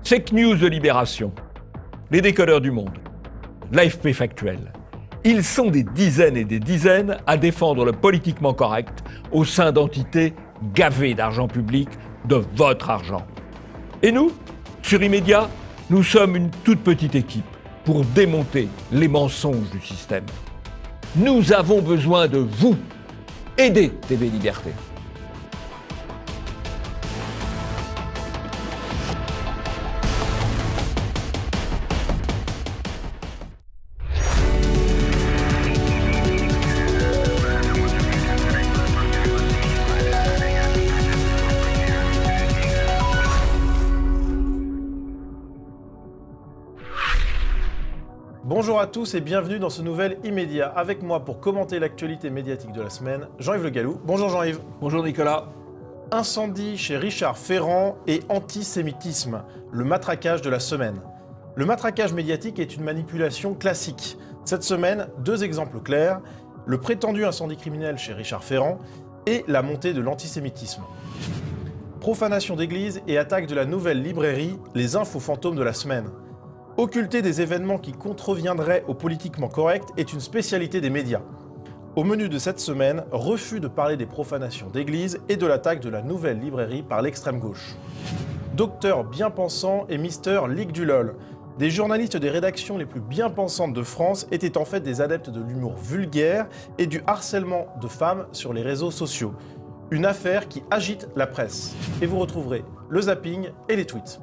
Fake news de Libération, les décodeurs du monde, l'AFP factuel. Ils sont des dizaines et des dizaines à défendre le politiquement correct au sein d'entités gavées d'argent public, de votre argent. Et nous, sur Immédiat, nous sommes une toute petite équipe pour démonter les mensonges du système. Nous avons besoin de vous. Aidez TV Liberté. Bonjour à tous et bienvenue dans ce nouvel Immédiat. Avec moi pour commenter l'actualité médiatique de la semaine, Jean-Yves Le Gallou. Bonjour Jean-Yves. Bonjour Nicolas. Incendie chez Richard Ferrand et antisémitisme, le matraquage de la semaine. Le matraquage médiatique est une manipulation classique. Cette semaine, deux exemples clairs, le prétendu incendie criminel chez Richard Ferrand et la montée de l'antisémitisme. Profanation d'église et attaque de la nouvelle librairie, les infos fantômes de la semaine. Occulter des événements qui contreviendraient au politiquement correct est une spécialité des médias. Au menu de cette semaine, refus de parler des profanations d'église et de l'attaque de la nouvelle librairie par l'extrême gauche. Docteur bien-pensant et Mister Ligue du LOL. Des journalistes des rédactions les plus bien-pensantes de France étaient en fait des adeptes de l'humour vulgaire et du harcèlement de femmes sur les réseaux sociaux. Une affaire qui agite la presse. Et vous retrouverez le zapping et les tweets.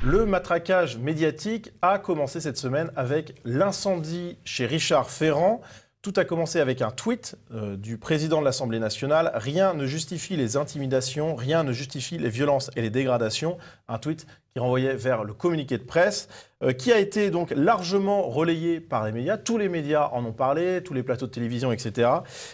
Le matraquage médiatique a commencé cette semaine avec l'incendie chez Richard Ferrand. Tout a commencé avec un tweet du président de l'Assemblée nationale. Rien ne justifie les intimidations, rien ne justifie les violences et les dégradations. Un tweet qui renvoyait vers le communiqué de presse, qui a été donc largement relayé par les médias. Tous les médias en ont parlé, tous les plateaux de télévision, etc.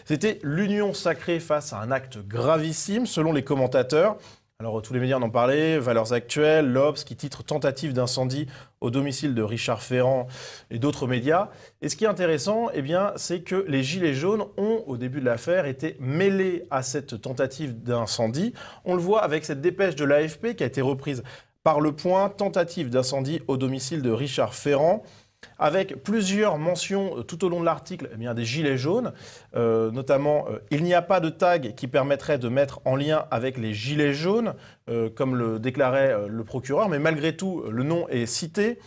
C'était l'union sacrée face à un acte gravissime, selon les commentateurs. Alors, tous les médias en ont parlé, Valeurs Actuelles, l'Obs, qui titre « Tentative d'incendie au domicile de Richard Ferrand » et d'autres médias. Et ce qui est intéressant, eh bien, c'est que les Gilets jaunes ont, au début de l'affaire, été mêlés à cette tentative d'incendie. On le voit avec cette dépêche de l'AFP qui a été reprise par Le Point, « Tentative d'incendie au domicile de Richard Ferrand ». Avec plusieurs mentions tout au long de l'article des Gilets jaunes, notamment il n'y a pas de tag qui permettrait de mettre en lien avec les Gilets jaunes, comme le déclarait le procureur, mais malgré tout, le nom est cité.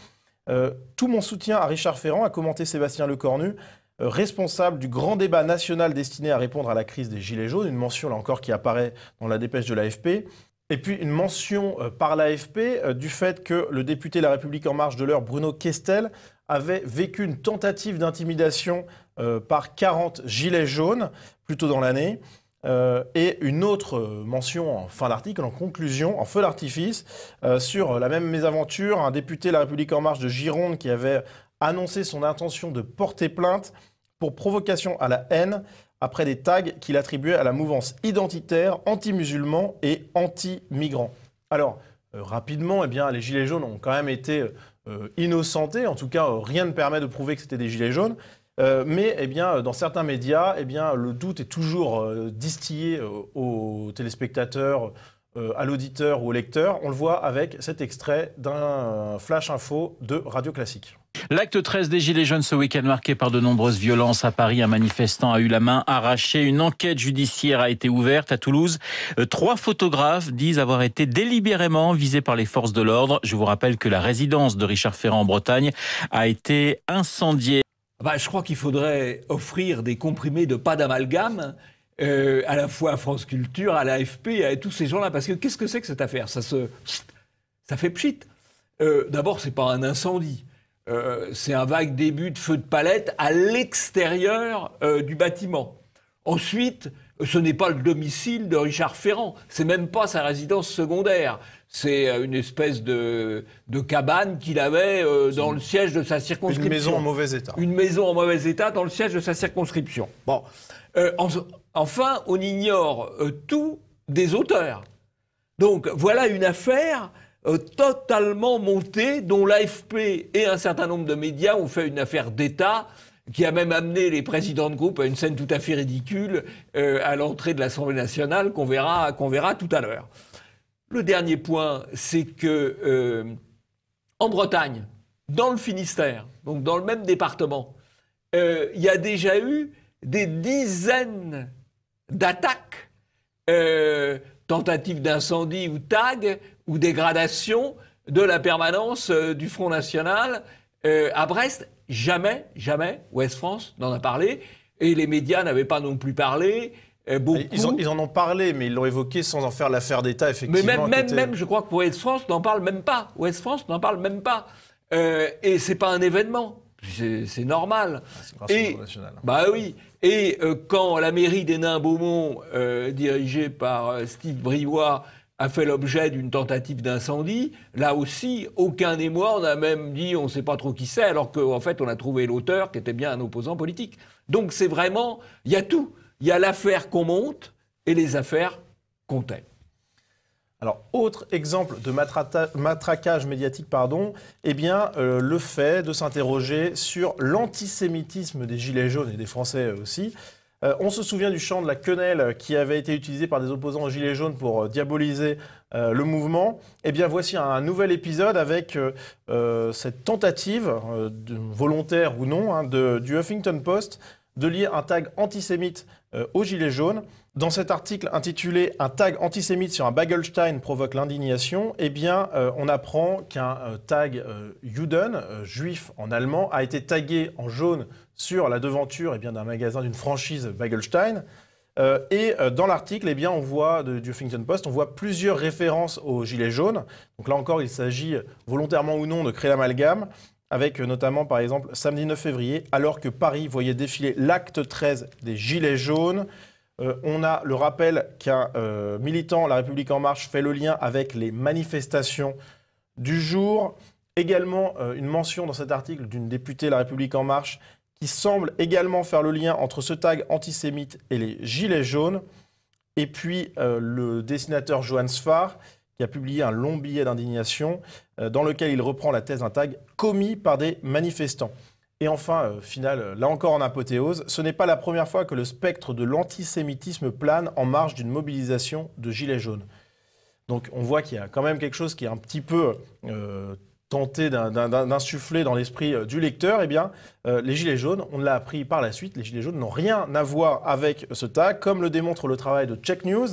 Tout mon soutien à Richard Ferrand, a commenté Sébastien Lecornu, responsable du grand débat national destiné à répondre à la crise des Gilets jaunes, une mention là encore qui apparaît dans la dépêche de l'AFP. Et puis une mention par l'AFP du fait que le député La République En Marche de l'heure, Bruno Questel, avait vécu une tentative d'intimidation par 40 gilets jaunes plus tôt dans l'année. Et une autre mention en fin d'article, en conclusion, en feu d'artifice, sur la même mésaventure, un député La République En Marche de Gironde qui avait annoncé son intention de porter plainte pour provocation à la haine après des tags qu'il attribuait à la mouvance identitaire, anti-musulman et anti-migrant. Alors, rapidement, les Gilets jaunes ont quand même été innocentés. En tout cas, rien ne permet de prouver que c'était des Gilets jaunes. Mais dans certains médias, le doute est toujours distillé aux téléspectateurs, à l'auditeur ou au lecteur. On le voit avec cet extrait d'un flash info de Radio Classique. L'acte 13 des Gilets jaunes ce week-end marqué par de nombreuses violences. À Paris, un manifestant a eu la main arrachée. Une enquête judiciaire a été ouverte. À Toulouse, 3 photographes disent avoir été délibérément visés par les forces de l'ordre. Je vous rappelle que la résidence de Richard Ferrand en Bretagne a été incendiée. Je crois qu'il faudrait offrir des comprimés de pas d'amalgame à la fois à France Culture, à l'AFP et à tous ces gens-là. Parce que qu'est-ce que c'est que cette affaire ? Ça fait pchit. D'abord, c'est pas un incendie. C'est un vague début de feu de palette à l'extérieur du bâtiment. Ensuite, ce n'est pas le domicile de Richard Ferrand. C'est même pas sa résidence secondaire. C'est une espèce de cabane qu'il avait dans le siège de sa circonscription. Une maison en mauvais état. Une maison en mauvais état dans le siège de sa circonscription. Bon. Enfin, on ignore tout des auteurs. Donc, voilà une affaire totalement montée, dont l'AFP et un certain nombre de médias ont fait une affaire d'État qui a même amené les présidents de groupe à une scène tout à fait ridicule à l'entrée de l'Assemblée nationale qu'on verra tout à l'heure. Le dernier point, c'est que en Bretagne, dans le Finistère, donc dans le même département, il y a déjà eu des dizaines d'attaques, tentatives d'incendie ou tags ou dégradations de la permanence du Front National à Brest. Jamais Ouest France n'en a parlé, et les médias n'avaient pas non plus parlé. Beaucoup. Ils en ont parlé, mais ils l'ont évoqué sans en faire l'affaire d'État, effectivement. Mais même, je crois que pour Ouest France, n'en parle même pas. Ouest France n'en parle même pas. Et c'est pas un événement. C'est normal. C'est grâce au Front National. Bah oui. Et quand la mairie des Nains-Beaumont, dirigée par Steve Briouat, a fait l'objet d'une tentative d'incendie, là aussi, aucun émoi. On a même dit on ne sait pas trop qui c'est, alors qu'en fait, on a trouvé l'auteur qui était bien un opposant politique. Donc c'est vraiment, il y a tout. Il y a l'affaire qu'on monte et les affaires qu'on tait. Alors, autre exemple de matraquage médiatique, eh bien, le fait de s'interroger sur l'antisémitisme des Gilets jaunes et des Français aussi. On se souvient du chant de la quenelle qui avait été utilisé par des opposants aux Gilets jaunes pour diaboliser le mouvement. Eh bien, voici un nouvel épisode avec cette tentative, volontaire ou non, du Huffington Post, de lire un tag antisémite aux Gilets jaunes. Dans cet article intitulé « Un tag antisémite sur un Bagelstein provoque l'indignation », eh bien, on apprend qu'un tag Juden, juif en allemand, a été tagué en jaune sur la devanture d'un magasin, d'une franchise Bagelstein. Et dans l'article, eh bien, on voit du Huffington Post, on voit plusieurs références aux Gilets jaunes. Donc là encore, il s'agit volontairement ou non de créer l'amalgame, avec notamment, par exemple, samedi 9 février, alors que Paris voyait défiler l'acte 13 des Gilets jaunes. On a le rappel qu'un militant, La République En Marche, fait le lien avec les manifestations du jour. Également, une mention dans cet article d'une députée La République En Marche qui semble également faire le lien entre ce tag antisémite et les Gilets jaunes. Et puis, le dessinateur Johan Sfar, qui a publié un long billet d'indignation dans lequel il reprend la thèse d'un tag commis par des manifestants. Et enfin, final, là encore en apothéose, ce n'est pas la première fois que le spectre de l'antisémitisme plane en marge d'une mobilisation de Gilets jaunes. Donc on voit qu'il y a quand même quelque chose qui est un petit peu tenté d'insuffler dans l'esprit du lecteur. Eh bien, les Gilets jaunes, on l'a appris par la suite, les Gilets jaunes n'ont rien à voir avec ce tag, comme le démontre le travail de Check News,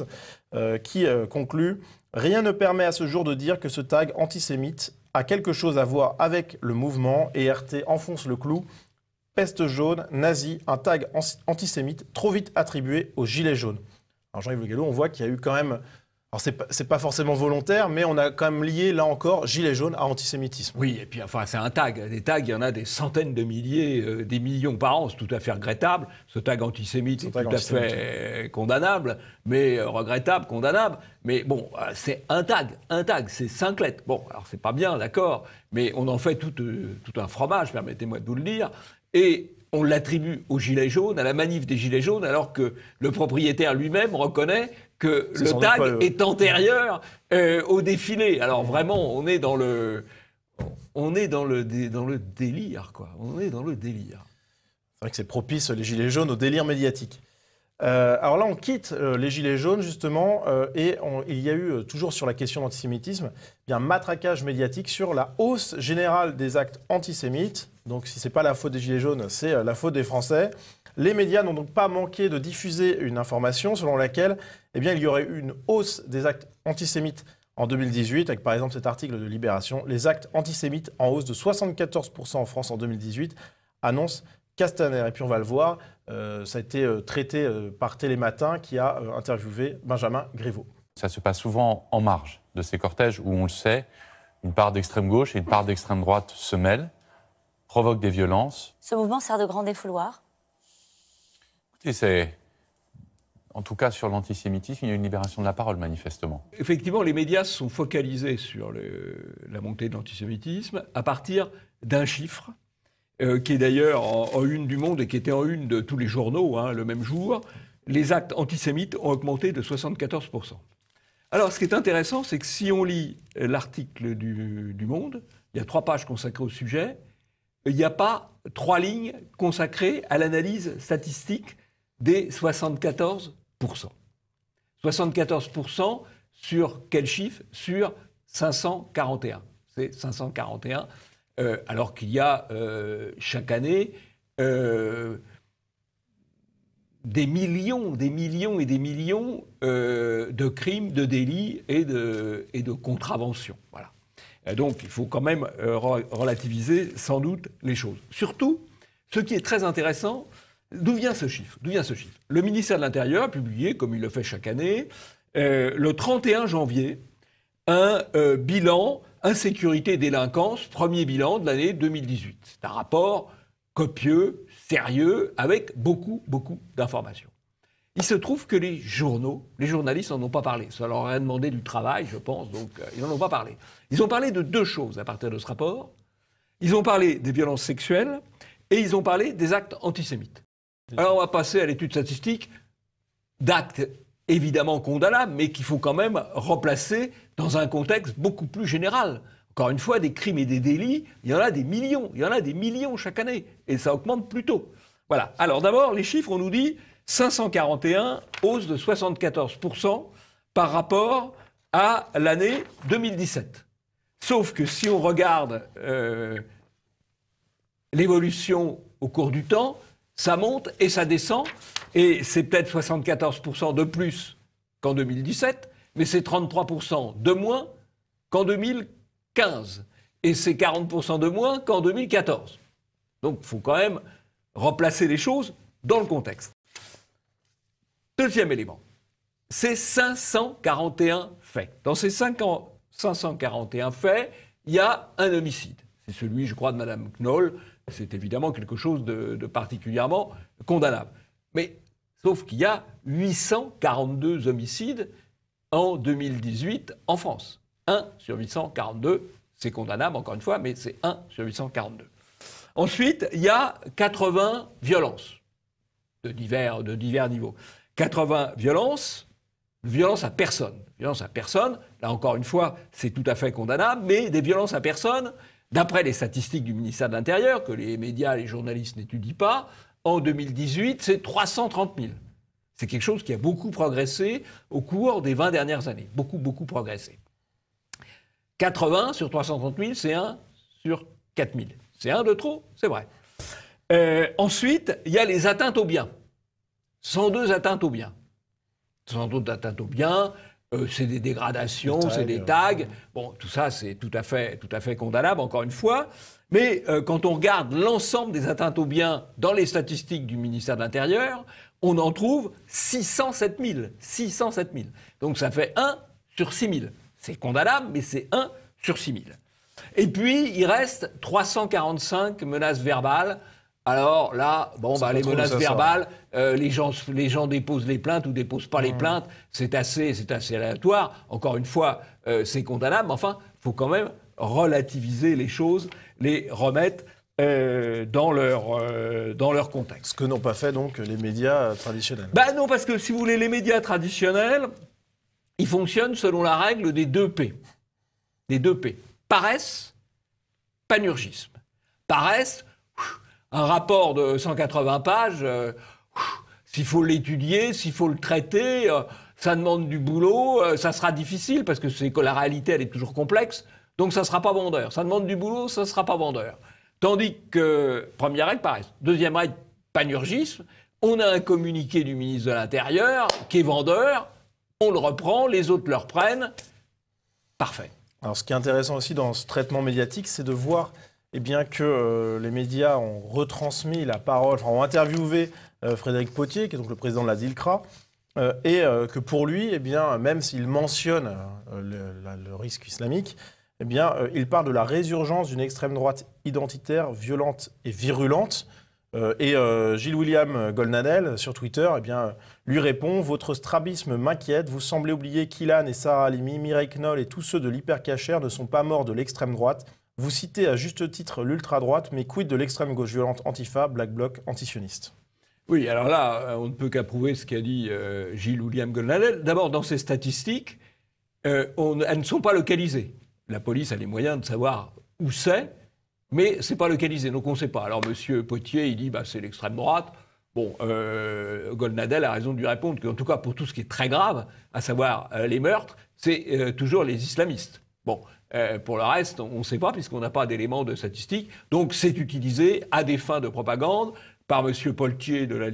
qui conclut « Rien ne permet à ce jour de dire que ce tag antisémite a quelque chose à voir avec le mouvement, et RT enfonce le clou. Peste jaune, nazi, un tag antisémite trop vite attribué aux Gilets jaunes. » Alors Jean-Yves Le Gallou, on voit qu'il y a eu quand même... Alors c'est pas forcément volontaire, mais on a quand même lié, là encore, Gilets jaunes à antisémitisme. Oui, et puis enfin c'est un tag. Des tags, il y en a des centaines de milliers, des millions par an. C'est tout à fait regrettable. Ce tag antisémite est tout à fait condamnable, mais regrettable, condamnable. Mais bon, c'est un tag, c'est 5 lettres. Bon, alors c'est pas bien, d'accord, mais on en fait tout un fromage, permettez-moi de vous le dire. Et on l'attribue aux Gilets jaunes, à la manif des Gilets jaunes, alors que le propriétaire lui-même reconnaît que le tag est antérieur au défilé. Alors vraiment, on est dans le délire, quoi. On est dans le délire. C'est vrai que c'est propice, les Gilets jaunes, au délire médiatique. Alors là, on quitte les Gilets jaunes, justement, et il y a eu, toujours sur la question d'antisémitisme, un matraquage médiatique sur la hausse générale des actes antisémites. Donc si ce n'est pas la faute des Gilets jaunes, c'est la faute des Français. Les médias n'ont donc pas manqué de diffuser une information selon laquelle il y aurait eu une hausse des actes antisémites en 2018, avec par exemple cet article de Libération. Les actes antisémites en hausse de 74% en France en 2018, annonce Castaner. Et puis on va le voir, ça a été traité par Télématin qui a interviewé Benjamin Griveaux. Ça se passe souvent en marge de ces cortèges où, on le sait, une part d'extrême gauche et une part d'extrême droite se mêlent, provoquent des violences. Ce mouvement sert de grand défouloir. Écoutez, en tout cas sur l'antisémitisme, il y a une libération de la parole, manifestement. Effectivement, les médias se sont focalisés sur la montée de l'antisémitisme à partir d'un chiffre, qui est d'ailleurs en une du Monde et qui était en une de tous les journaux le même jour. Les actes antisémites ont augmenté de 74%. Alors, ce qui est intéressant, c'est que si on lit l'article du Monde, il y a 3 pages consacrées au sujet, il n'y a pas 3 lignes consacrées à l'analyse statistique des 74%. 74% sur quel chiffre? Sur 541. C'est 541, alors qu'il y a chaque année des millions et des millions de crimes, de délits et de contraventions. Voilà. Donc, il faut quand même relativiser sans doute les choses. Surtout, ce qui est très intéressant, d'où vient ce chiffre? Le ministère de l'Intérieur a publié, comme il le fait chaque année, le 31 janvier, un bilan insécurité et délinquance, premier bilan de l'année 2018. C'est un rapport copieux, sérieux, avec beaucoup d'informations. Il se trouve que les journalistes n'en ont pas parlé. Ça leur a demandé du travail, je pense, donc ils n'en ont pas parlé. Ils ont parlé de 2 choses à partir de ce rapport. Ils ont parlé des violences sexuelles et ils ont parlé des actes antisémites. Alors on va passer à l'étude statistique d'actes évidemment condamnables, mais qu'il faut quand même replacer dans un contexte beaucoup plus général. Encore une fois, des crimes et des délits, il y en a des millions chaque année, et ça augmente plutôt. Voilà. Alors d'abord, les chiffres, on nous dit 541, hausse de 74% par rapport à l'année 2017. Sauf que si on regarde l'évolution au cours du temps, ça monte et ça descend, et c'est peut-être 74% de plus qu'en 2017, mais c'est 33% de moins qu'en 2015, et c'est 40% de moins qu'en 2014. Donc il faut quand même replacer les choses dans le contexte. Deuxième élément, c'est 541 faits. Dans ces 541 faits, il y a un homicide. C'est celui, je crois, de Mme Knoll. C'est évidemment quelque chose de particulièrement condamnable. Mais sauf qu'il y a 842 homicides en 2018 en France. 1 sur 842, c'est condamnable encore une fois, mais c'est 1 sur 842. Ensuite, il y a 80 violences de divers niveaux. 80 violences à personne. Violences à personne, là encore une fois, c'est tout à fait condamnable, mais des violences à personne, d'après les statistiques du ministère de l'Intérieur, que les médias, les journalistes n'étudient pas, en 2018, c'est 330 000. C'est quelque chose qui a beaucoup progressé au cours des 20 dernières années. Beaucoup progressé. 80 sur 330 000, c'est 1 sur 4 000. C'est 1 de trop, c'est vrai. Ensuite, il y a les atteintes aux biens. 102 atteintes aux biens. 102 atteintes aux biens, c'est des dégradations, c'est des tags. Bon, tout ça, c'est tout à fait condamnable, encore une fois. Mais quand on regarde l'ensemble des atteintes aux biens dans les statistiques du ministère de l'Intérieur, on en trouve 607 000. 607 000. Donc ça fait 1 sur 6 000. C'est condamnable, mais c'est 1 sur 6 000. Et puis, il reste 345 menaces verbales. Alors là, les menaces verbales, les gens déposent les plaintes ou déposent pas les plaintes. C'est assez aléatoire. Encore une fois, c'est condamnable. Mais enfin, il faut quand même relativiser les choses, les remettre dans leur contexte. Ce que n'ont pas fait donc les médias traditionnels. Non, parce que si vous voulez, les médias traditionnels, ils fonctionnent selon la règle des 2 P. Des 2 P. Paresse, panurgisme. Paresse, un rapport de 180 pages, s'il faut l'étudier, s'il faut le traiter, ça demande du boulot, ça sera difficile parce que la réalité, elle est toujours complexe, donc ça ne sera pas vendeur. Ça demande du boulot, ça ne sera pas vendeur. Tandis que, première règle, paresse. Deuxième règle, panurgisme. On a un communiqué du ministre de l'Intérieur qui est vendeur, on le reprend, les autres le reprennent. Parfait. Alors, ce qui est intéressant aussi dans ce traitement médiatique, c'est de voir que les médias ont retransmis la parole, ont interviewé Frédéric Pottier, qui est donc le président de la DILCRA, et que pour lui, même s'il mentionne le risque islamique, il parle de la résurgence d'une extrême droite identitaire, violente et virulente. Et Gilles William Goldnadel, sur Twitter, lui répond « Votre strabisme m'inquiète. Vous semblez oublier qu'Ilan et Sarah Halimi, Mireille Knoll et tous ceux de l'hypercachère ne sont pas morts de l'extrême droite. Vous citez à juste titre l'ultra-droite, mais quid de l'extrême gauche violente Antifa, Black Bloc, antisioniste ?» Oui, alors là, on ne peut qu'approuver ce qu'a dit Gilles William Goldnadel. D'abord, dans ces statistiques, elles ne sont pas localisées. La police a les moyens de savoir où c'est, Mais c'est pas localisé, donc on ne sait pas. Alors M. Potier, il dit c'est l'extrême droite. Bon, Goldnadel a raison de lui répondre qu'en tout cas pour tout ce qui est très grave, à savoir les meurtres, c'est toujours les islamistes. Bon, pour le reste, on ne sait pas puisqu'on n'a pas d'éléments de statistique. Donc c'est utilisé à des fins de propagande par M. Potier de la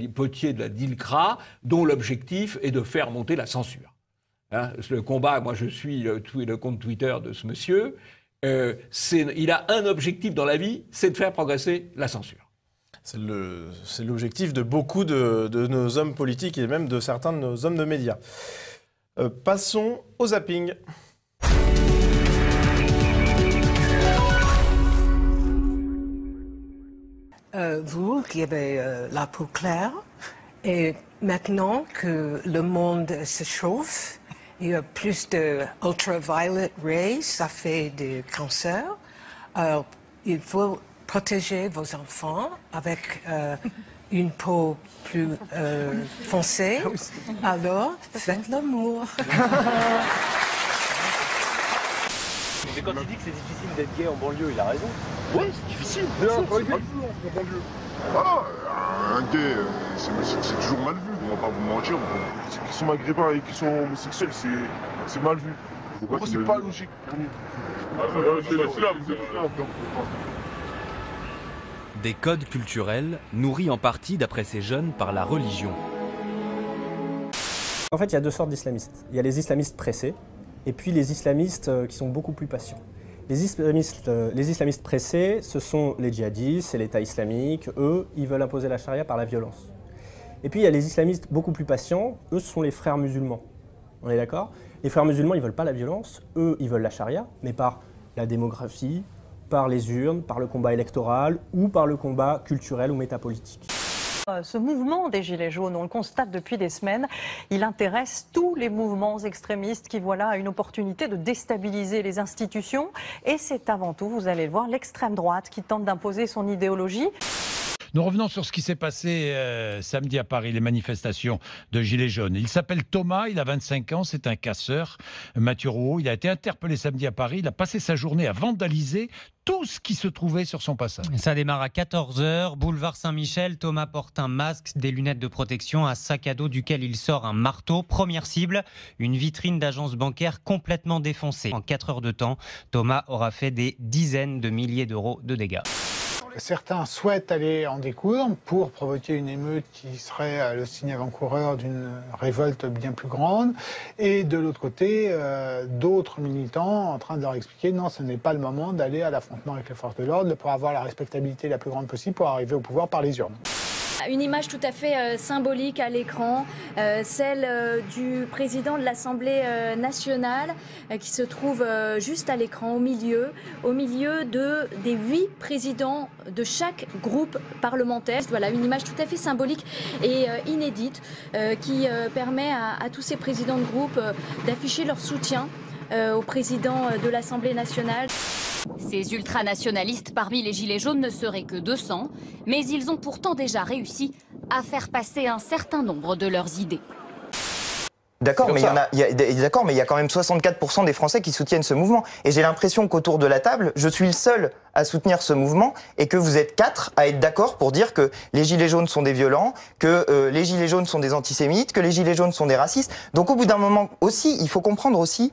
DILCRA, dont l'objectif est de faire monter la censure. Hein, le combat, moi je suis le compte Twitter de ce monsieur. Il a un objectif dans la vie, c'est de faire progresser la censure. C'est l'objectif de beaucoup de nos hommes politiques et même de certains de nos hommes de médias. Passons au zapping. Vous qui avez la peau claire, et maintenant que le monde se chauffe, il y a plus de ultraviolet rays, ça fait des cancers. Alors, il faut protéger vos enfants avec une peau plus foncée. Alors, faites l'amour. Mais quand il dit que c'est difficile d'être gay en banlieue, il a raison. Oui, c'est difficile. C'est mal vu en banlieue. Voilà, un gay, c'est toujours mal vu. On va pas vous mentir. Ceux qui sont maghrébins et qui sont homosexuels, c'est mal vu. Pourquoi c'est pas logique pour nous? Des codes culturels nourris en partie, d'après ces jeunes, par la religion. En fait, il y a deux sortes d'islamistes. Il y a les islamistes pressés et puis les islamistes qui sont beaucoup plus patients. Les islamistes pressés, ce sont les djihadistes, c'est l'État islamique. Eux, ils veulent imposer la charia par la violence. Et puis, il y a les islamistes beaucoup plus patients. Eux, ce sont les frères musulmans. On est d'accord? Les frères musulmans, ils ne veulent pas la violence. Eux, ils veulent la charia, mais par la démographie, par les urnes, par le combat électoral ou par le combat culturel ou métapolitique. Ce mouvement des Gilets jaunes, on le constate depuis des semaines, il intéresse tous les mouvements extrémistes qui voient là une opportunité de déstabiliser les institutions. Et c'est avant tout, vous allez le voir, l'extrême droite qui tente d'imposer son idéologie. Nous revenons sur ce qui s'est passé samedi à Paris, les manifestations de Gilets jaunes. Il s'appelle Thomas, il a 25 ans, c'est un casseur. Mathieu Rouault, il a été interpellé samedi à Paris. Il a passé sa journée à vandaliser tout ce qui se trouvait sur son passage. Ça démarre à 14h, boulevard Saint-Michel. Thomas porte un masque, des lunettes de protection, un sac à dos duquel il sort un marteau. Première cible, une vitrine d'agence bancaire complètement défoncée. En 4 heures de temps, Thomas aura fait des dizaines de milliers d'euros de dégâts. Certains souhaitent aller en découdre pour provoquer une émeute qui serait le signe avant-coureur d'une révolte bien plus grande. Et de l'autre côté, d'autres militants en train de leur expliquer non, ce n'est pas le moment d'aller à l'affrontement avec les forces de l'ordre pour avoir la respectabilité la plus grande possible pour arriver au pouvoir par les urnes. Une image tout à fait symbolique à l'écran, celle du président de l'Assemblée nationale qui se trouve juste à l'écran, au milieu des 8 présidents de chaque groupe parlementaire. Voilà, une image tout à fait symbolique et inédite qui permet à tous ces présidents de groupe d'afficher leur soutien au président de l'Assemblée nationale. Ces ultranationalistes parmi les Gilets jaunes ne seraient que 200, mais ils ont pourtant déjà réussi à faire passer un certain nombre de leurs idées. D'accord, mais il y a quand même 64% des Français qui soutiennent ce mouvement. Et j'ai l'impression qu'autour de la table, je suis le seul à soutenir ce mouvement et que vous êtes 4 à être d'accord pour dire que les Gilets jaunes sont des violents, que les Gilets jaunes sont des antisémites, que les Gilets jaunes sont des racistes. Donc au bout d'un moment aussi, il faut comprendre aussi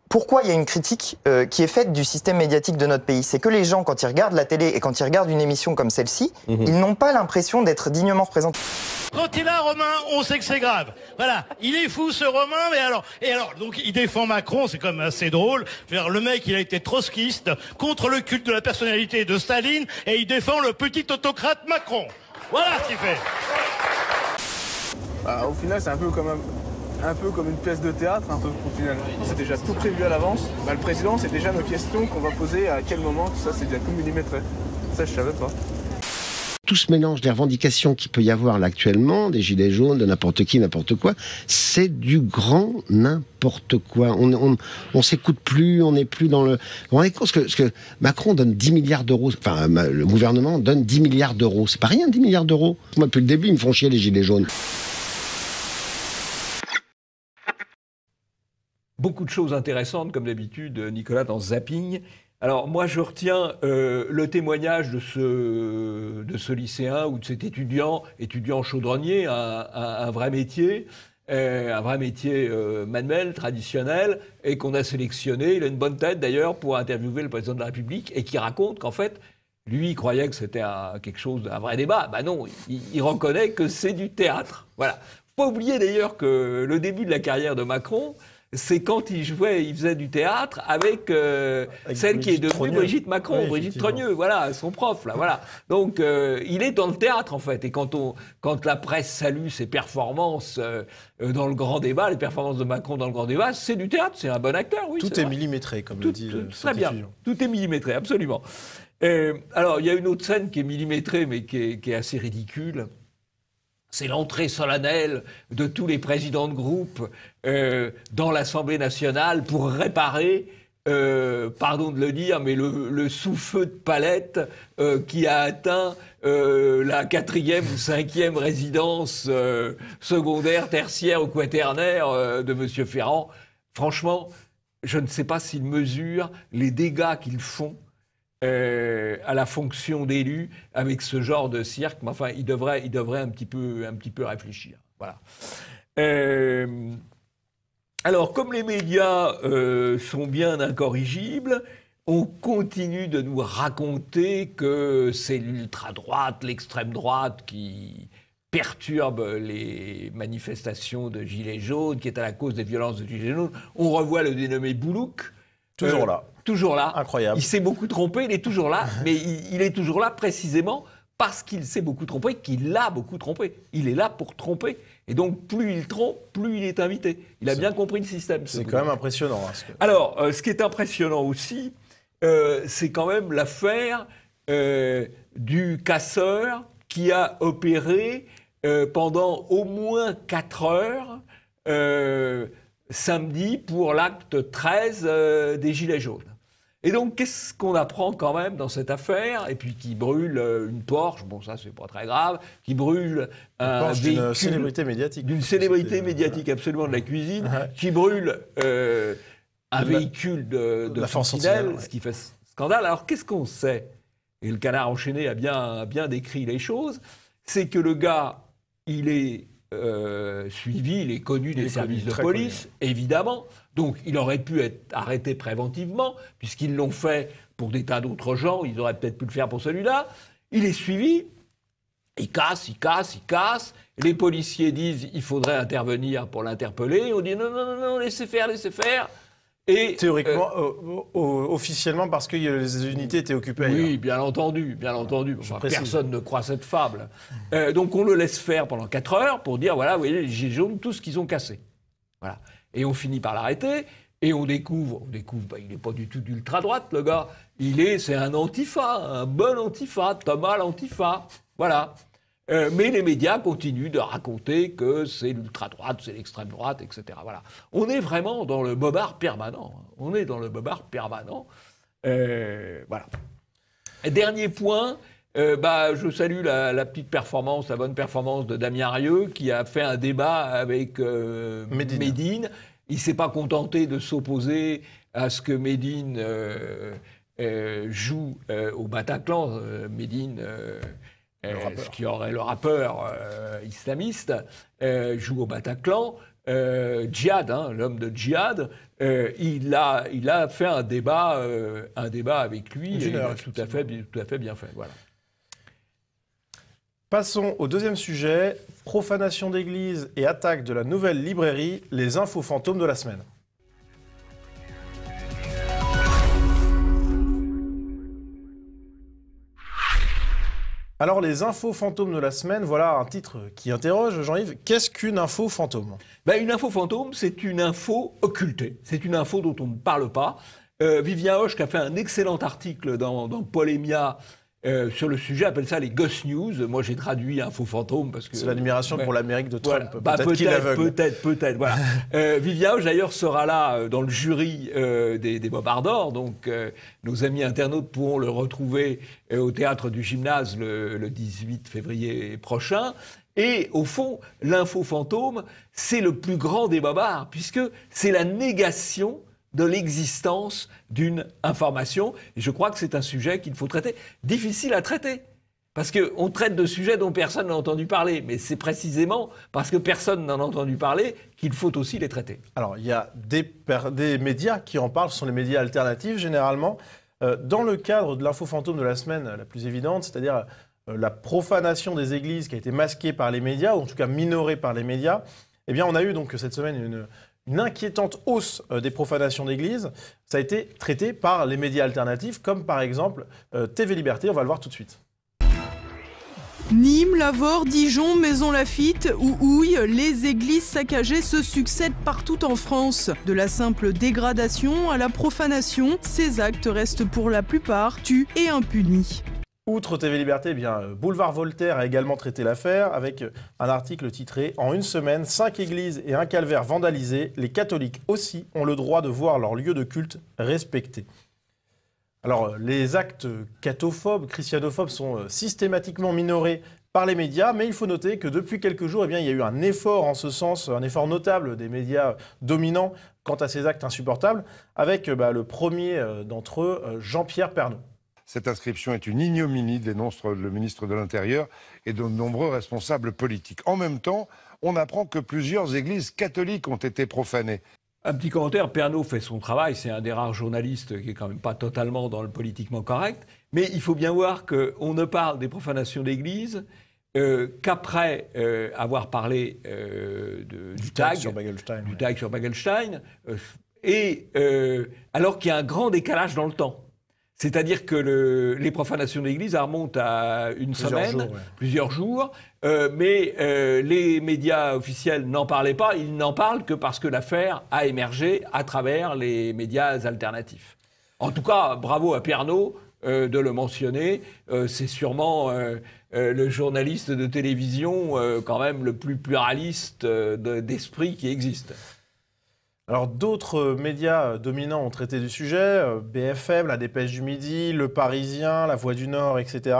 pourquoi il y a une critique qui est faite du système médiatique de notre pays. C'est que les gens, quand ils regardent la télé et quand ils regardent une émission comme celle-ci, ils n'ont pas l'impression d'être dignement représentés. Quand il est là, Romain, on sait que c'est grave. Voilà, il est fou ce Romain, mais alors, donc il défend Macron, c'est quand même assez drôle. Je veux dire, le mec, il a été trotskiste contre le culte de la personnalité de Staline et il défend le petit autocrate Macron. Voilà ce qu'il fait. Bah, au final, c'est un peu comme une pièce de théâtre, un peu au final. C'est déjà tout prévu à l'avance. Bah, le président, c'est déjà nos questions qu'on va poser, à quel moment, tout ça, c'est déjà tout millimétré. Ça, je savais pas. Tout ce mélange des revendications qu'il peut y avoir là actuellement, des gilets jaunes, de n'importe qui, n'importe quoi, c'est du grand n'importe quoi. On s'écoute plus, on n'est plus dans le... On est compte que Macron donne 10 milliards d'euros, enfin le gouvernement donne 10 milliards d'euros. C'est pas rien, 10 milliards d'euros. Moi, depuis le début, ils me font chier les gilets jaunes. Beaucoup de choses intéressantes, comme d'habitude, Nicolas, dans Zapping. Alors moi je retiens le témoignage de ce lycéen ou de cet étudiant chaudronnier, un vrai métier. Manuel, traditionnel, et qu'on a sélectionné. Il a une bonne tête d'ailleurs pour interviewer le président de la République et qui raconte qu'en fait, lui, il croyait que c'était quelque chose, un vrai débat. Ben non, il reconnaît que c'est du théâtre. Voilà. Faut pas oublier d'ailleurs que le début de la carrière de Macron, c'est quand il faisait du théâtre avec celle qui est devenue Brigitte Macron, oui, Brigitte Trogneux, voilà, son prof, là, voilà. Donc, il est dans le théâtre, en fait. Et quand la presse salue ses performances dans le grand débat, les performances de Macron dans le grand débat, c'est du théâtre, c'est un bon acteur, oui. Tout est millimétré, comme le dit très bien. Tout est millimétré, absolument. Alors, il y a une autre scène qui est millimétrée, mais qui est assez ridicule. C'est l'entrée solennelle de tous les présidents de groupe dans l'Assemblée nationale pour réparer, pardon de le dire, mais le sous-feu de palette qui a atteint la 4e ou 5e résidence secondaire, tertiaire ou quaternaire de M. Ferrand. Franchement, je ne sais pas s'ils mesurent les dégâts qu'ils font à la fonction d'élu avec ce genre de cirque, mais enfin, il devrait un petit peu réfléchir. Voilà. Alors, comme les médias sont bien incorrigibles, on continue de nous raconter que c'est l'ultra-droite, l'extrême droite qui perturbe les manifestations de Gilets jaunes, qui est à la cause des violences de Gilets jaunes. On revoit le dénommé Boulouk. Toujours là. Toujours là. Incroyable. Il s'est beaucoup trompé, il est toujours là, mais il est toujours là précisément parce qu'il s'est beaucoup trompé, qu'il l'a beaucoup trompé. Il est là pour tromper. Et donc, plus il trompe, plus il est invité. Il a bien compris le système. C'est quand même impressionnant. Hein, Alors, ce qui est impressionnant aussi, c'est quand même l'affaire du casseur qui a opéré pendant au moins 4 heures samedi pour l'acte 13 des Gilets jaunes. Et donc, qu'est-ce qu'on apprend quand même dans cette affaire? Et puis, qui brûle une Porsche, bon, ça, c'est pas très grave, qui brûle un véhicule... D'une célébrité médiatique. D'une célébrité médiatique, absolument, de la cuisine, qui brûle un véhicule de Sentinelle, ce qui fait scandale. Alors, qu'est-ce qu'on sait? Et le Canard enchaîné a bien décrit les choses. C'est que le gars, il est suivi, il est connu des services de police, évidemment. Donc, il aurait pu être arrêté préventivement, puisqu'ils l'ont fait pour des tas d'autres gens. Ils auraient peut-être pu le faire pour celui-là. Il est suivi. Il casse. Les policiers disent il faudrait intervenir pour l'interpeller. On dit non, laissez faire. Et, théoriquement, officiellement, parce que les unités étaient occupées ailleurs. Oui, bien entendu. Enfin, personne ne croit cette fable. Donc on le laisse faire pendant 4 heures pour dire, voilà, vous voyez, les Gilets jaunes, tout ce qu'ils ont cassé. Voilà. Et on finit par l'arrêter, et on découvre il n'est pas du tout d'ultra-droite, le gars. C'est un antifa, un bon antifa, Thomas l'antifa. Voilà. Mais les médias continuent de raconter que c'est l'ultra-droite, c'est l'extrême droite, etc. Voilà. On est vraiment dans le bobard permanent. Voilà. Et dernier point, je salue la bonne performance de Damien Rieu, qui a fait un débat avec Médine. Il ne s'est pas contenté de s'opposer à ce que Médine joue au Bataclan. Médine... ce qui aurait le rappeur islamiste, joue au Bataclan. Djihad, l'homme de Djihad, il a fait un débat avec lui, tout à fait bien fait. Voilà. Passons au deuxième sujet, profanation d'église et attaque de la nouvelle librairie, les infos fantômes de la semaine. Alors, les infos fantômes de la semaine, voilà un titre qui interroge, Jean-Yves. Qu'est-ce qu'une info fantôme? Une info fantôme, c'est une info occultée. C'est une info dont on ne parle pas. Vivien Hoche, qui a fait un excellent article dans Polémia sur le sujet, appelle ça les Ghost News. Moi, j'ai traduit info fantôme parce que... C'est l'admiration pour l'Amérique de Trump. Voilà. Peut-être qu'il l'aveugle. Peut-être. Voilà. Vivien Hoche, d'ailleurs, sera là dans le jury des Bobardors. Donc, nos amis internautes pourront le retrouver au Théâtre du Gymnase le 18 février prochain. Et au fond, l'info fantôme, c'est le plus grand des bobards, puisque c'est la négation de l'existence d'une information. Et je crois que c'est un sujet qu'il faut traiter. Difficile à traiter. Parce qu'on traite de sujets dont personne n'a entendu parler. Mais c'est précisément parce que personne n'en a entendu parler qu'il faut aussi les traiter. Alors, il y a des médias qui en parlent, ce sont les médias alternatifs généralement. Dans le cadre de l'info fantôme de la semaine la plus évidente, c'est-à-dire la profanation des églises qui a été masquée par les médias, ou en tout cas minorée par les médias, eh bien, on a eu donc cette semaine une inquiétante hausse des profanations d'églises. Ça a été traité par les médias alternatifs, comme par exemple TV Liberté. On va le voir tout de suite. Nîmes, Lavore, Dijon, Maisons-Laffitte ou Houille, les églises saccagées se succèdent partout en France. De la simple dégradation à la profanation, ces actes restent pour la plupart tus et impunis. Outre TV Liberté, eh bien, Boulevard Voltaire a également traité l'affaire avec un article titré « En une semaine, 5 églises et un calvaire vandalisés, les catholiques aussi ont le droit de voir leur lieu de culte respecté ». Alors, les actes cathophobes, christianophobes sont systématiquement minorés par les médias, mais il faut noter que depuis quelques jours, eh bien, il y a eu un effort en ce sens, un effort notable des médias dominants quant à ces actes insupportables, avec le premier d'entre eux, Jean-Pierre Pernaut. Cette inscription est une ignominie, dénonce le ministre de l'Intérieur et de nombreux responsables politiques. En même temps, on apprend que plusieurs églises catholiques ont été profanées. Un petit commentaire, Pernaut fait son travail, c'est un des rares journalistes qui est quand même pas totalement dans le politiquement correct, mais il faut bien voir qu'on ne parle des profanations d'église qu'après avoir parlé du tag sur Bagelstein, alors qu'il y a un grand décalage dans le temps. C'est-à-dire que les profanations d'église remontent à plusieurs jours, mais les médias officiels n'en parlaient pas. Ils n'en parlent que parce que l'affaire a émergé à travers les médias alternatifs. En tout cas, bravo à Pernaut de le mentionner. C'est sûrement le journaliste de télévision quand même le plus pluraliste d'esprit qui existe. Alors d'autres médias dominants ont traité du sujet, BFM, La Dépêche du Midi, Le Parisien, La Voix du Nord, etc.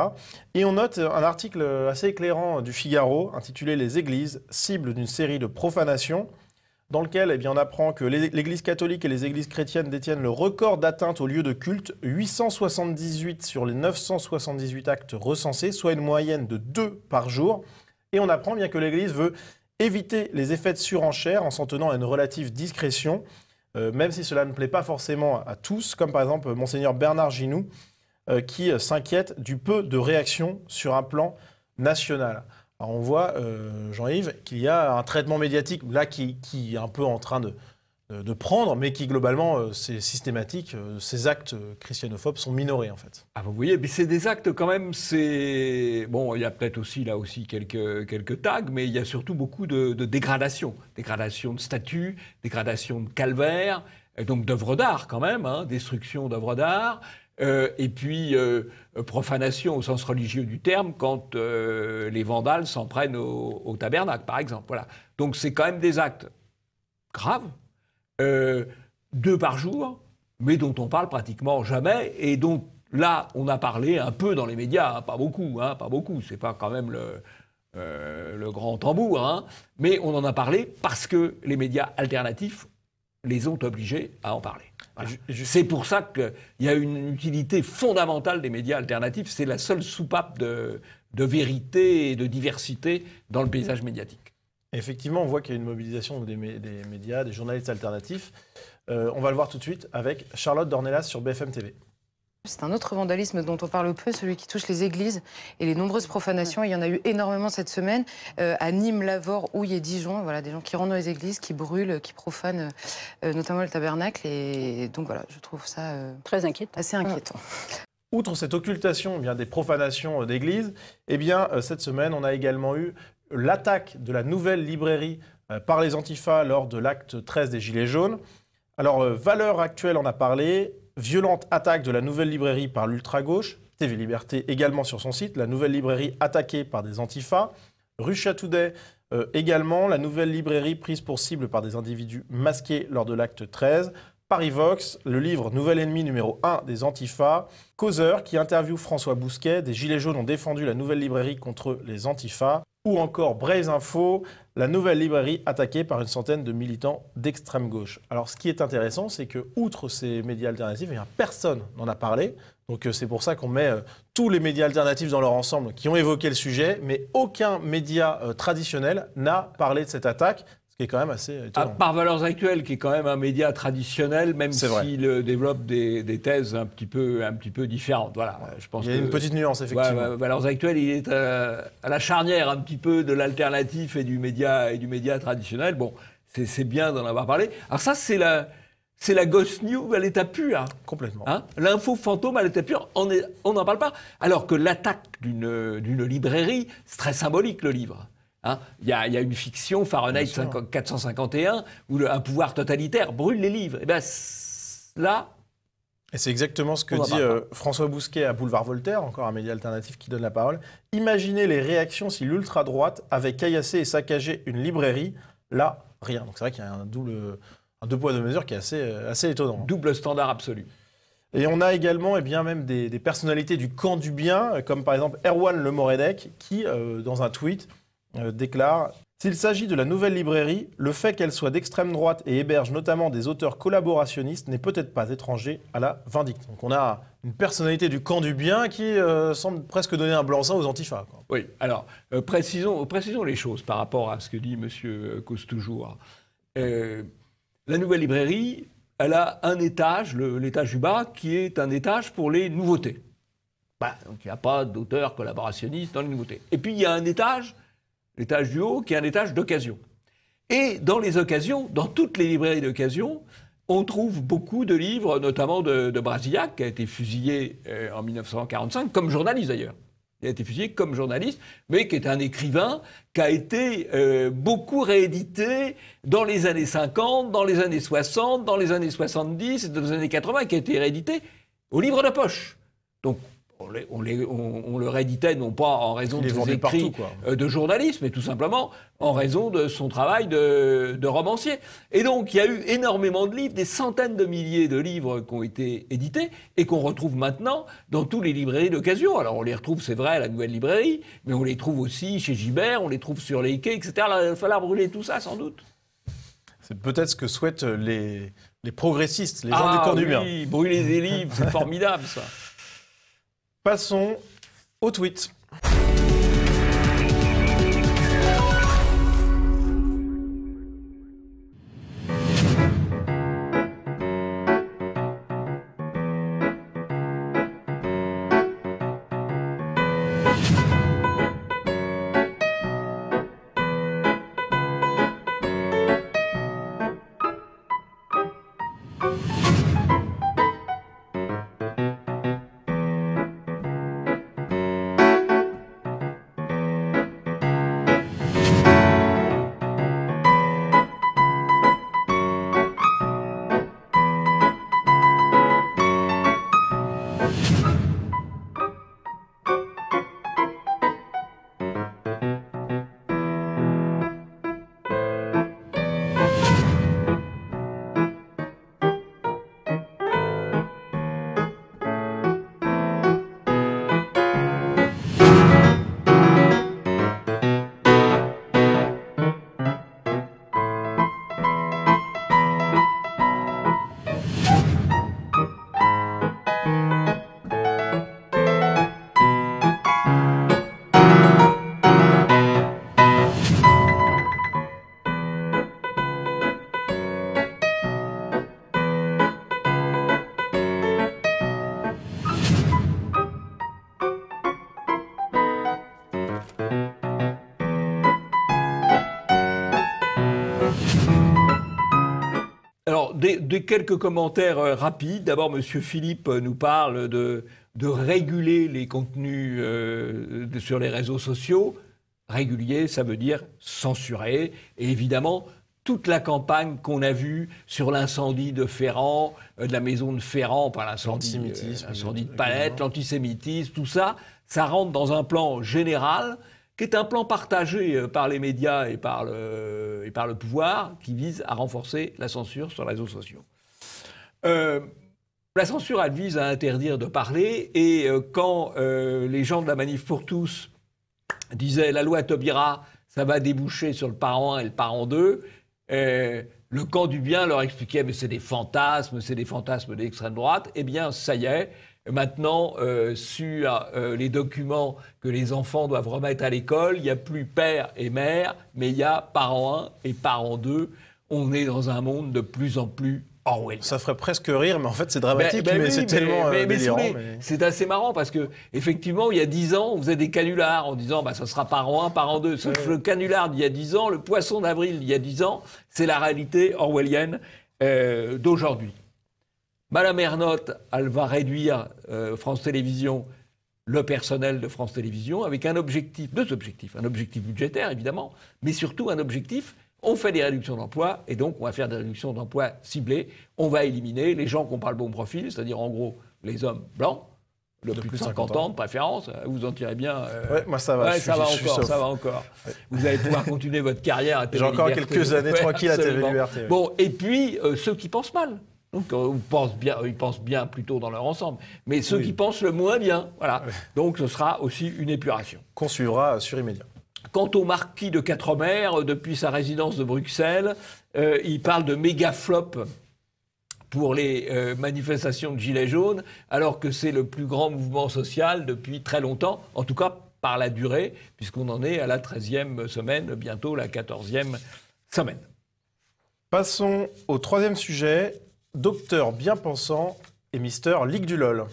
Et on note un article assez éclairant du Figaro intitulé « Les églises, cible d'une série de profanations », dans lequel eh bien, on apprend que l'Église catholique et les églises chrétiennes détiennent le record d'atteinte aux lieux de culte, 878 sur les 978 actes recensés, soit une moyenne de 2 par jour. Et on apprend bien que l'Église veut éviter les effets de surenchère en s'en tenant à une relative discrétion, même si cela ne plaît pas forcément à tous, comme par exemple Monseigneur Bernard Ginoux, qui s'inquiète du peu de réaction sur un plan national. Alors on voit, Jean-Yves, qu'il y a un traitement médiatique là qui est un peu en train de prendre, mais qui globalement, c'est systématique. Ces actes christianophobes sont minorés en fait. Ah, vous voyez, mais c'est des actes quand même, bon, il y a peut-être aussi là aussi quelques tags, mais il y a surtout beaucoup de dégradation. Dégradation de statues, dégradation de calvaires, donc d'œuvres d'art quand même, destruction d'œuvres d'art, et puis profanation au sens religieux du terme quand les vandales s'en prennent au tabernacle, par exemple. Voilà. Donc c'est quand même des actes graves, 2 par jour, mais dont on parle pratiquement jamais, et dont là on a parlé un peu dans les médias, pas beaucoup, c'est pas quand même le grand tambour, mais on en a parlé parce que les médias alternatifs les ont obligés à en parler. Voilà. C'est pour ça qu'il y a une utilité fondamentale des médias alternatifs, c'est la seule soupape de vérité et de diversité dans le paysage médiatique. Effectivement, on voit qu'il y a une mobilisation des médias, des journalistes alternatifs. On va le voir tout de suite avec Charlotte Dornelas sur BFM TV. C'est un autre vandalisme dont on parle peu, celui qui touche les églises et les nombreuses profanations. Il y en a eu énormément cette semaine à Nîmes, Lavore, Houille et Dijon. Voilà, des gens qui rentrent dans les églises, qui brûlent, qui profanent notamment le tabernacle. Et donc voilà, je trouve ça très inquiétant. Assez inquiétant. Outre cette occultation des profanations d'églises, cette semaine, on a également eu l'attaque de la nouvelle librairie par les Antifas lors de l'acte 13 des Gilets jaunes. Alors, Valeurs Actuelles en a parlé. Violente attaque de la nouvelle librairie par l'ultra-gauche. TV Liberté également sur son site. La nouvelle librairie attaquée par des Antifas. Russia Today également. La nouvelle librairie prise pour cible par des individus masqués lors de l'acte 13. Parivox, le livre Nouvel ennemi numéro 1 des Antifas. Causeur qui interviewe François Bousquet. Des Gilets jaunes ont défendu la nouvelle librairie contre les Antifas. Ou encore Braise Info, la nouvelle librairie attaquée par une centaine de militants d'extrême gauche. Alors ce qui est intéressant, c'est que outre ces médias alternatifs, personne n'en a parlé. Donc c'est pour ça qu'on met tous les médias alternatifs dans leur ensemble qui ont évoqué le sujet, mais aucun média traditionnel n'a parlé de cette attaque. Ce qui est quand même assez étonnant. Par Valeurs Actuelles, qui est quand même un média traditionnel, même s'il développe des thèses un petit peu différentes. Voilà, je pense il y a une petite nuance, effectivement. Ouais, Valeurs Actuelles, il est à la charnière un petit peu de l'alternatif et du média traditionnel. Bon, c'est bien d'en avoir parlé. Alors ça, c'est la ghost news à l'état pur. Hein. Complètement. Hein, l'info fantôme à l'état pur, on n'en parle pas. Alors que l'attaque d'une librairie, c'est très symbolique, le livre. Hein, il y a une fiction, Fahrenheit 451, où un pouvoir totalitaire brûle les livres. Et bien là... Et c'est exactement ce que dit François Bousquet à Boulevard Voltaire, encore un média alternatif qui donne la parole. Imaginez les réactions si l'ultra-droite avait caillassé et saccagé une librairie. Là, rien. Donc c'est vrai qu'il y a un deux poids, deux mesures qui est assez étonnant. Double standard absolu. Et on a également même des personnalités du camp du bien, comme par exemple Erwan Le Moredek, qui, dans un tweet... déclare « S'il s'agit de la nouvelle librairie, le fait qu'elle soit d'extrême droite et héberge notamment des auteurs collaborationnistes n'est peut-être pas étranger à la vindicte. » Donc on a une personnalité du camp du bien qui semble presque donner un blanc-seing aux antifas. Quoi. Oui, alors précisons les choses par rapport à ce que dit M. Cause-Toujours. La nouvelle librairie, elle a un étage, l'étage du bas, qui est un étage pour les nouveautés. Donc il n'y a pas d'auteurs collaborationnistes dans les nouveautés. Et puis il y a un étage... l'étage du haut, qui est un étage d'occasion. Et dans les occasions, dans toutes les librairies d'occasion, on trouve beaucoup de livres, notamment de Brasillac, qui a été fusillé en 1945, comme journaliste d'ailleurs. Il a été fusillé comme journaliste, mais qui est un écrivain qui a été beaucoup réédité dans les années 50, dans les années 60, dans les années 70 et dans les années 80, qui a été réédité au livre de poche. Donc, on le rééditait non pas en raison de ses écrits de journaliste, mais tout simplement en raison de son travail de romancier. Et donc, il y a eu énormément de livres, des centaines de milliers de livres qui ont été édités et qu'on retrouve maintenant dans toutes les librairies d'occasion. Alors, on les retrouve, c'est vrai, à la nouvelle librairie, mais on les trouve aussi chez Gibert, on les trouve sur les quais, etc. Alors, il va falloir brûler tout ça, sans doute. C'est peut-être ce que souhaitent les progressistes, les gens du camp du bien. Oui, brûler des livres, c'est formidable, ça. Passons au tweet. Des quelques commentaires rapides. D'abord, M. Philippe nous parle de réguler les contenus sur les réseaux sociaux. Régulier, ça veut dire censurer. Et évidemment, toute la campagne qu'on a vue sur l'incendie de Ferrand, de la maison de Ferrand, enfin l'incendie de Palette, l'antisémitisme, tout ça, ça rentre dans un plan général qui est un plan partagé par les médias et par le pouvoir, qui vise à renforcer la censure sur les réseaux sociaux. La censure, elle vise à interdire de parler, et quand les gens de la Manif pour tous disait la loi Taubira, ça va déboucher sur le parent 1 et le parent 2. Le camp du bien leur expliquait mais c'est des fantasmes de l'extrême droite. Eh bien, ça y est. Maintenant, sur les documents que les enfants doivent remettre à l'école, il n'y a plus père et mère, mais il y a parent 1 et parent 2. On est dans un monde de plus en plus Orwell. Ça ferait presque rire, mais en fait c'est dramatique, mais c'est tellement délirant. C'est assez marrant parce que effectivement, il y a 10 ans, on faisait des canulars en disant ça sera parent 1, parent 2. Sauf le canular d'il y a 10 ans, le poisson d'avril d'il y a 10 ans, c'est la réalité orwellienne d'aujourd'hui. Madame Ernotte, elle va réduire France Télévisions, le personnel de France Télévisions, avec deux objectifs. Un objectif budgétaire, évidemment, mais surtout un objectif. On fait des réductions d'emplois, et donc on va faire des réductions d'emplois ciblées. On va éliminer les gens qui n'ont pas le bon profil, c'est-à-dire en gros les hommes blancs, de plus de 50 ans de préférence. Vous en tirez bien. Moi ça va, ça va encore. Ouais. Vous allez pouvoir continuer votre carrière à TV J'ai encore Liberté. quelques années tranquilles à TV Liberté. Bon, et puis ceux qui pensent mal. Donc, ils pensent bien plutôt dans leur ensemble. Mais ceux qui pensent le moins bien, voilà. Donc, ce sera aussi une épuration. Qu'on suivra sur Immédiat. Quant au marquis de Quatremer, depuis sa résidence de Bruxelles, il parle de méga flop pour les manifestations de Gilets jaunes, alors que c'est le plus grand mouvement social depuis très longtemps, en tout cas par la durée, puisqu'on en est à la 13e semaine, bientôt la 14e semaine. Passons au troisième sujet. Docteur bien pensant et Mister Ligue du LOL.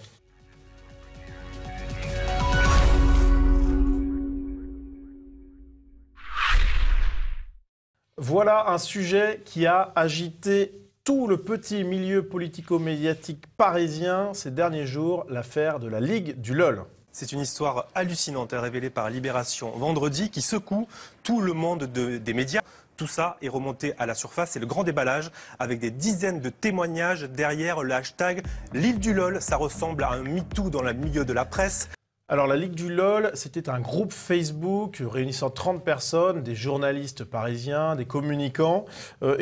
Voilà un sujet qui a agité tout le petit milieu politico-médiatique parisien ces derniers jours, l'affaire de la Ligue du LOL. C'est une histoire hallucinante révélée par Libération vendredi qui secoue tout le monde des médias. Tout ça est remonté à la surface, c'est le grand déballage avec des dizaines de témoignages derrière le hashtag l'île du LOL. Ça ressemble à un MeToo dans le milieu de la presse. Alors la Ligue du LOL, c'était un groupe Facebook réunissant 30 personnes, des journalistes parisiens, des communicants,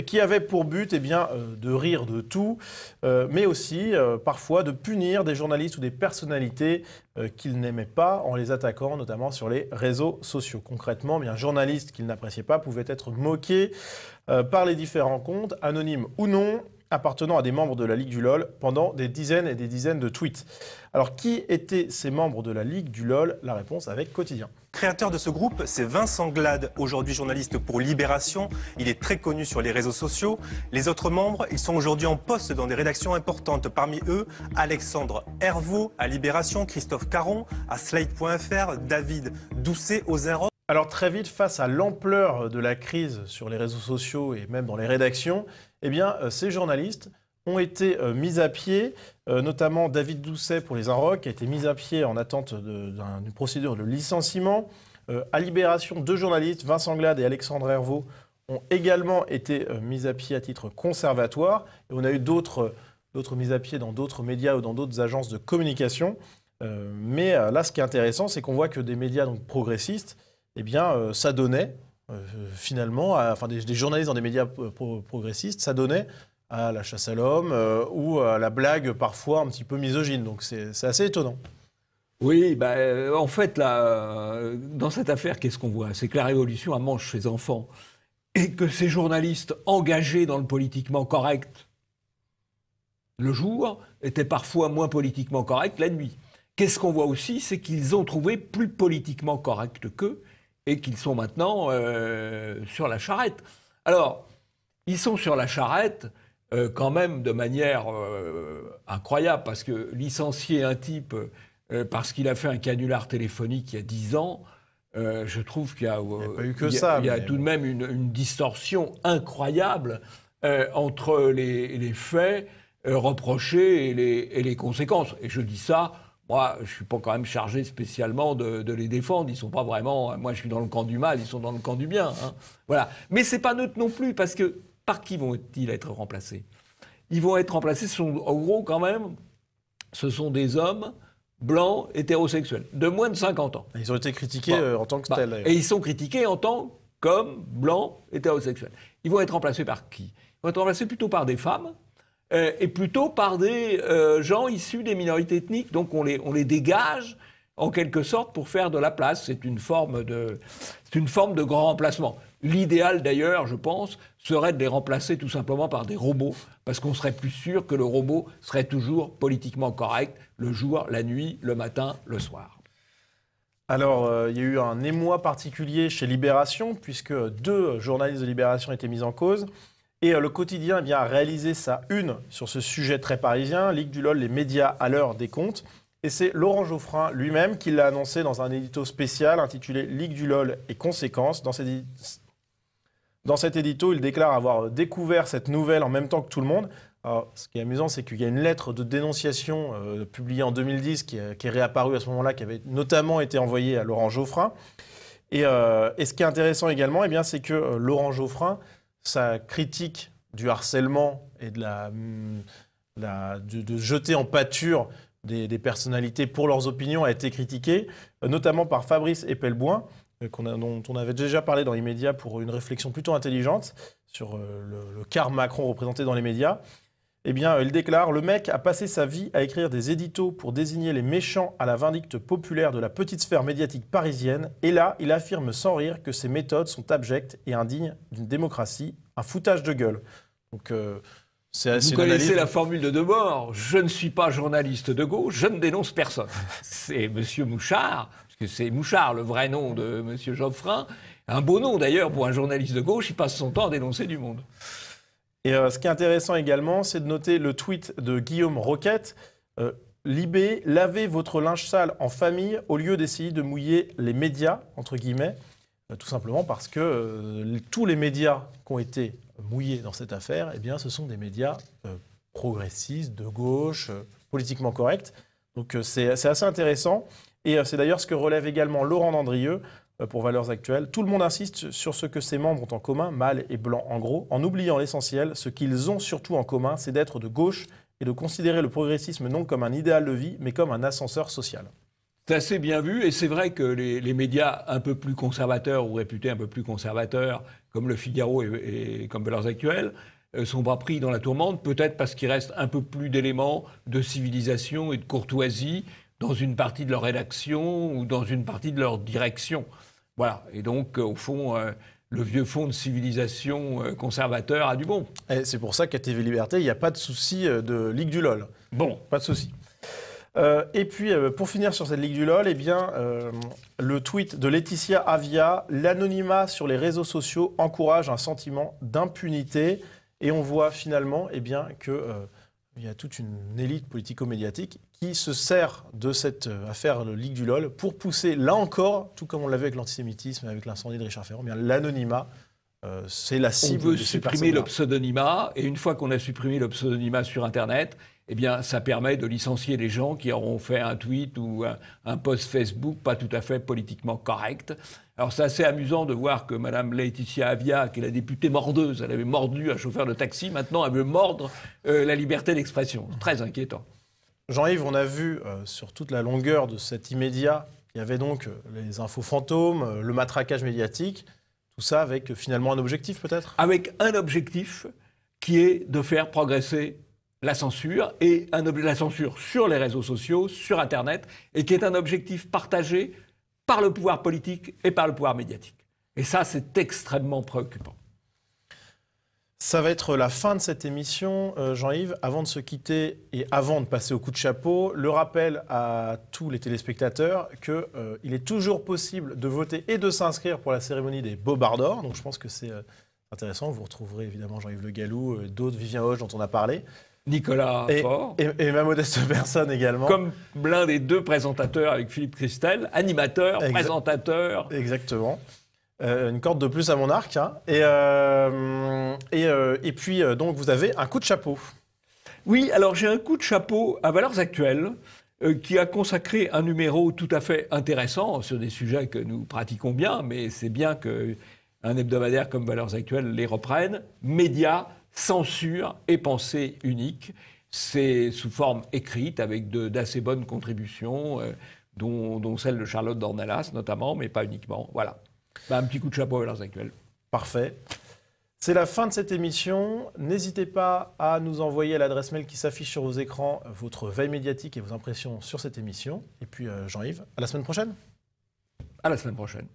qui avait pour but de rire de tout, mais aussi parfois de punir des journalistes ou des personnalités qu'ils n'aimaient pas en les attaquant, notamment sur les réseaux sociaux. Concrètement, un journaliste qu'ils n'appréciaient pas pouvait être moqué par les différents comptes, anonymes ou non, appartenant à des membres de la Ligue du LOL pendant des dizaines et des dizaines de tweets. Alors, qui étaient ces membres de la Ligue du LOL? La réponse avec Quotidien. Créateur de ce groupe, c'est Vincent Glade, aujourd'hui journaliste pour Libération. Il est très connu sur les réseaux sociaux. Les autres membres, ils sont aujourd'hui en poste dans des rédactions importantes. Parmi eux, Alexandre Herveau à Libération, Christophe Caron à Slate.fr, David Doucet aux Inrocks. Alors très vite, face à l'ampleur de la crise sur les réseaux sociaux et même dans les rédactions, ces journalistes ont été mis à pied, notamment David Doucet pour les Inrocks, qui a été mis à pied en attente d'une procédure de licenciement. À Libération, 2 journalistes, Vincent Glade et Alexandre Herveau, ont également été mis à pied à titre conservatoire. Et on a eu d'autres mises à pied dans d'autres médias ou dans d'autres agences de communication. Mais là, ce qui est intéressant, c'est qu'on voit que des médias donc, progressistes, ça donnait finalement, des journalistes dans des médias progressistes, ça donnait à la chasse à l'homme ou à la blague parfois un petit peu misogyne. Donc c'est assez étonnant. Oui, en fait, là, dans cette affaire, qu'est-ce qu'on voit? C'est que la révolution a mange ses enfants et que ces journalistes engagés dans le politiquement correct le jour étaient parfois moins politiquement corrects la nuit. Qu'est-ce qu'on voit aussi? C'est qu'ils ont trouvé plus politiquement corrects qu'eux et qu'ils sont maintenant sur la charrette. Alors, ils sont sur la charrette quand même de manière incroyable, parce que licencier un type parce qu'il a fait un canular téléphonique il y a 10 ans, je trouve qu'il y a, il y a tout de même une distorsion incroyable entre les faits reprochés et les conséquences. Et je dis ça... Moi, je ne suis pas quand même chargé spécialement de les défendre. Ils ne sont pas vraiment... Moi, je suis dans le camp du mal, ils sont dans le camp du bien. Hein. Voilà. Mais ce n'est pas neutre non plus, parce que par qui vont-ils être remplacés? Ils vont être remplacés, en gros, quand même, ce sont des hommes blancs, hétérosexuels, de moins de 50 ans. Ils ont été critiqués en tant que tels. Et ils sont critiqués en tant comme blancs, hétérosexuels. Ils vont être remplacés par qui? Ils vont être remplacés plutôt par des femmes, et plutôt par des gens issus des minorités ethniques. Donc on les dégage, en quelque sorte, pour faire de la place. C'est une forme de grand remplacement. L'idéal, d'ailleurs, je pense, serait de les remplacer tout simplement par des robots, parce qu'on serait plus sûr que le robot serait toujours politiquement correct, le jour, la nuit, le matin, le soir. Alors, il y a eu un émoi particulier chez Libération, puisque 2 journalistes de Libération étaient mis en cause. Et le quotidien a réalisé sa une sur ce sujet très parisien, Ligue du LOL, les médias à l'heure des comptes. Et c'est Laurent Geoffrin lui-même qui l'a annoncé dans un édito spécial intitulé Ligue du LOL et conséquences. Dans cet édito, il déclare avoir découvert cette nouvelle en même temps que tout le monde. Alors, ce qui est amusant, c'est qu'il y a une lettre de dénonciation publiée en 2010 qui est réapparue à ce moment-là, qui avait notamment été envoyée à Laurent Geoffrin. Et ce qui est intéressant également, eh bien, c'est que Laurent Geoffrin, sa critique du harcèlement et de jeter en pâture des personnalités pour leurs opinions a été critiquée, notamment par Fabrice Epelboin, dont on avait déjà parlé dans les médias pour une réflexion plutôt intelligente sur le quart Macron représenté dans les médias. Eh bien, il déclare « Le mec a passé sa vie à écrire des éditos pour désigner les méchants à la vindicte populaire de la petite sphère médiatique parisienne. Et là, il affirme sans rire que ces méthodes sont abjectes et indignes d'une démocratie. Un foutage de gueule. » Donc, vous connaissez la formule de Debord. Je ne suis pas journaliste de gauche, je ne dénonce personne. C'est Monsieur Mouchard, parce que c'est Mouchard, le vrai nom de Monsieur Geoffrin. Un beau nom d'ailleurs pour un journaliste de gauche, il passe son temps à dénoncer du monde. Et ce qui est intéressant également, c'est de noter le tweet de Guillaume Roquette. Libé, lavez votre linge sale en famille au lieu d'essayer de mouiller les médias, entre guillemets. Tout simplement parce que tous les médias qui ont été mouillés dans cette affaire, eh bien, ce sont des médias progressistes, de gauche, politiquement corrects. Donc c'est assez intéressant. Et c'est d'ailleurs ce que relève également Laurent Dandrieux pour Valeurs Actuelles. Tout le monde insiste sur ce que ses membres ont en commun, mâles et blancs en gros, en oubliant l'essentiel. Ce qu'ils ont surtout en commun, c'est d'être de gauche et de considérer le progressisme non comme un idéal de vie, mais comme un ascenseur social. C'est assez bien vu, et c'est vrai que les médias un peu plus conservateurs ou réputés un peu plus conservateurs, comme Le Figaro et comme Valeurs Actuelles, sont pas pris dans la tourmente, peut-être parce qu'il reste un peu plus d'éléments de civilisation et de courtoisie dans une partie de leur rédaction ou dans une partie de leur direction. Voilà, et donc au fond, le vieux fond de civilisation conservateur a du bon. Et c'est pour ça qu'à TV Liberté, il n'y a pas de souci de Ligue du LOL. Bon. Pas de souci. Et puis, pour finir sur cette Ligue du LOL, eh bien, le tweet de Laetitia Avia, l'anonymat sur les réseaux sociaux encourage un sentiment d'impunité. Et on voit finalement eh bien, qu'il y a toute une élite politico-médiatique qui se sert de cette affaire de Ligue du LOL pour pousser, là encore, tout comme on l'a vu avec l'antisémitisme et avec l'incendie de Richard Ferrand, eh bien, l'anonymat, c'est la cible. On veut supprimer le pseudonymat, et une fois qu'on a supprimé le pseudonymat sur Internet, eh bien, ça permet de licencier les gens qui auront fait un tweet ou un post Facebook pas tout à fait politiquement correct. Alors, c'est assez amusant de voir que Mme Laetitia Avia, qui est la députée mordeuse, elle avait mordu un chauffeur de taxi, maintenant elle veut mordre la liberté d'expression. Très inquiétant. Jean-Yves, on a vu sur toute la longueur de cet immédiat, il y avait donc les infos fantômes, le matraquage médiatique, tout ça avec finalement un objectif peut-être ? Avec un objectif qui est de faire progresser la censure, et la censure sur les réseaux sociaux, sur Internet, et qui est un objectif partagé par le pouvoir politique et par le pouvoir médiatique. Et ça, c'est extrêmement préoccupant. Ça va être la fin de cette émission, Jean-Yves. Avant de se quitter et avant de passer au coup de chapeau, le rappel à tous les téléspectateurs qu'il est toujours possible de voter et de s'inscrire pour la cérémonie des Bobards d'Or. Donc je pense que c'est intéressant. Vous retrouverez évidemment Jean-Yves Le Gallou, d'autres, Vivien Hoche dont on a parlé. Nicolas Faure. Et ma modeste personne également. Comme l'un des deux présentateurs avec Philippe Christel, animateur, présentateur. Exactement. Une corde de plus à mon arc. Hein. Et puis, donc, vous avez un coup de chapeau. Oui, alors j'ai un coup de chapeau à Valeurs Actuelles, qui a consacré un numéro tout à fait intéressant sur des sujets que nous pratiquons bien, mais c'est bien qu'un hebdomadaire comme Valeurs Actuelles les reprenne. Médias, censure et pensée unique. C'est sous forme écrite, avec d'assez bonnes contributions, dont celle de Charlotte Dornelas notamment, mais pas uniquement. Voilà. Un petit coup de chapeau à Valeurs Actuelles. Parfait. C'est la fin de cette émission. N'hésitez pas à nous envoyer à l'adresse mail qui s'affiche sur vos écrans votre veille médiatique et vos impressions sur cette émission. Et puis Jean-Yves, à la semaine prochaine. À la semaine prochaine.